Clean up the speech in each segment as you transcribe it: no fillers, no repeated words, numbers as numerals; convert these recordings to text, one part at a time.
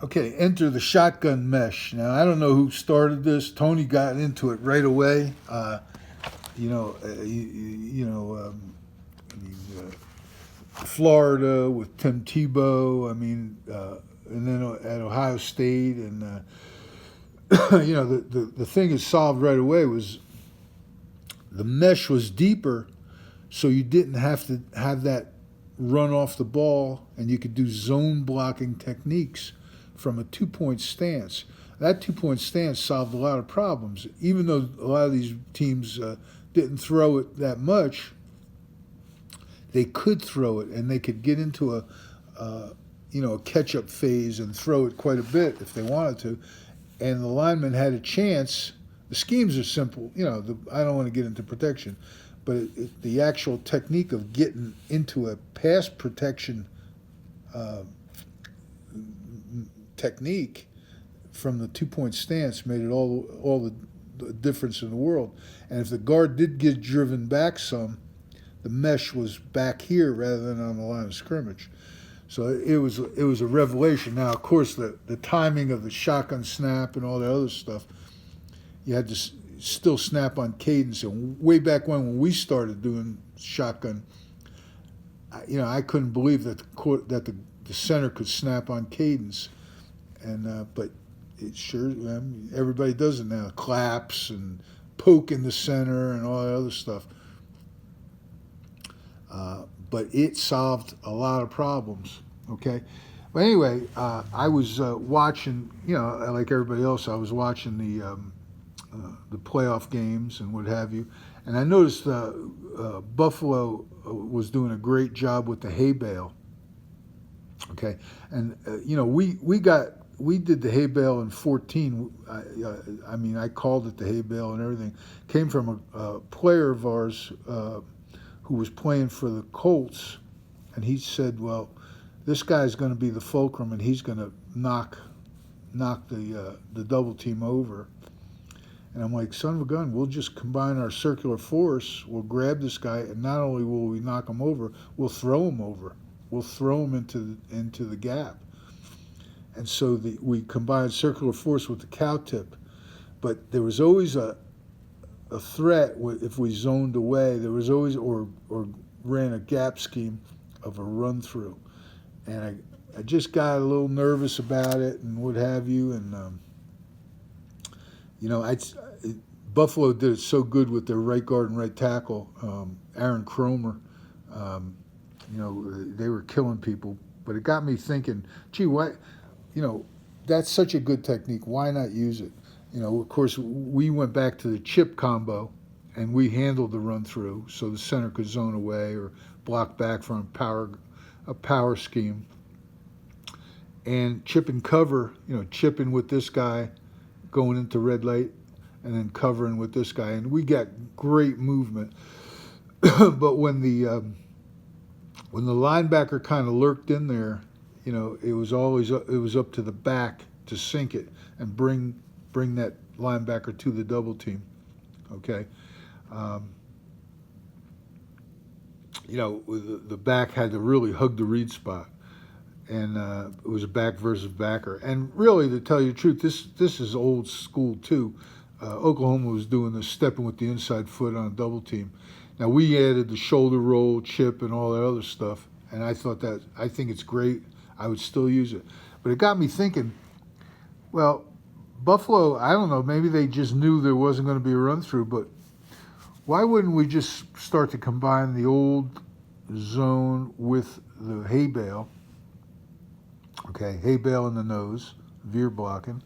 Okay, enter the shotgun mesh. Now I don't know who started this. Tony got into it right away. I mean, Florida with Tim Tebow. And then at Ohio State, and the thing is solved right away was the mesh was deeper, so you didn't have to have that run off the ball, and you could do zone blocking techniques from a 2 point stance. That 2 point stance solved a lot of problems. Even though a lot of these teams didn't throw it that much, they could throw it, and they could get into a catch-up phase and throw it quite a bit if they wanted to. And the linemen had a chance. The schemes are simple. I don't want to get into protection, but the actual technique of getting into a pass protection technique from the 2 point stance made it all the difference in the world. And if the guard did get driven back some, the mesh was back here rather than on the line of scrimmage. So it was a revelation. Now, of course, the timing of the shotgun snap and all that other stuff, you had to still snap on cadence. And way back when we started doing shotgun, I couldn't believe that the center could snap on cadence. And but it sure, everybody does it now. Claps and poke in the center and all that other stuff. But it solved a lot of problems. Okay. But anyway, I was watching. Like everybody else, I was watching the playoff games and what have you, and I noticed Buffalo was doing a great job with the hay bale. Okay, and we did the hay bale in 14. I called it the hay bale and everything. Came from a player of ours who was playing for the Colts, and he said, "Well, this guy's going to be the fulcrum, and he's going to knock the double team over." And I'm like, "Son of a gun, we'll just combine our circular force. We'll grab this guy, and not only will we knock him over, we'll throw him over. We'll throw him into the gap." And so we combined circular force with the cow tip, but there was always a threat if we zoned away. There was always or ran a gap scheme of a run through, and I just got a little nervous about it and what have you. And Buffalo did it so good with their right guard and right tackle, Aaron Cromer. They were killing people, but it got me thinking, gee, why? That's such a good technique. Why not use it? Of course, we went back to the chip combo, and we handled the run through, so the center could zone away or block back from a power scheme. And chip and cover, chipping with this guy, going into red light, and then covering with this guy, and we got great movement. But when the linebacker kind of lurked in there, it was up to the back to sink it and bring that linebacker to the double team. Okay. The back had to really hug the read spot, and it was a back versus backer. And really, to tell you the truth, this is old school too. Oklahoma was doing this, stepping with the inside foot on a double team. Now we added the shoulder roll, chip, and all that other stuff, and I think it's great. I would still use it, but it got me thinking. Well, Buffalo, I don't know, maybe they just knew there wasn't going to be a run through, but why wouldn't we just start to combine the old zone with the hay bale? Okay, hay bale in the nose, veer blocking.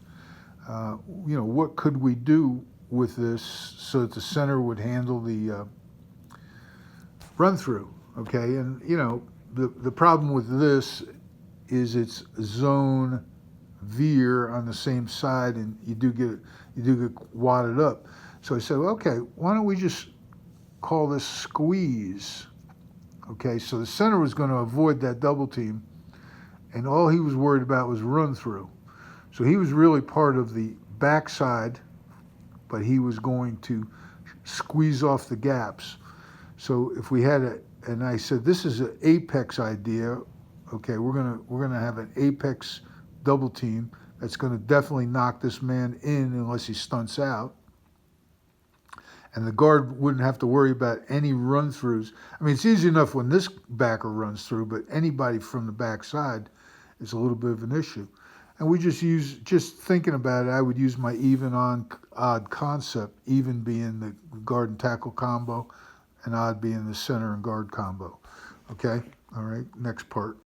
What could we do with this so that the center would handle the run through? Okay, and the problem with this is it's zone veer on the same side, and you do get wadded up. So I said, well, okay, why don't we just call this squeeze? Okay, so the center was going to avoid that double team, and all he was worried about was run through. So he was really part of the backside, but he was going to squeeze off the gaps. So if we had and I said, this is an apex idea. Okay, we're gonna have an apex double team that's going to definitely knock this man in unless he stunts out. And the guard wouldn't have to worry about any run-throughs. I mean, it's easy enough when this backer runs through, but anybody from the backside is a little bit of an issue. And we just thinking about it, I would use my even on odd concept, even being the guard and tackle combo, and odd being the center and guard combo. Okay? All right, next part.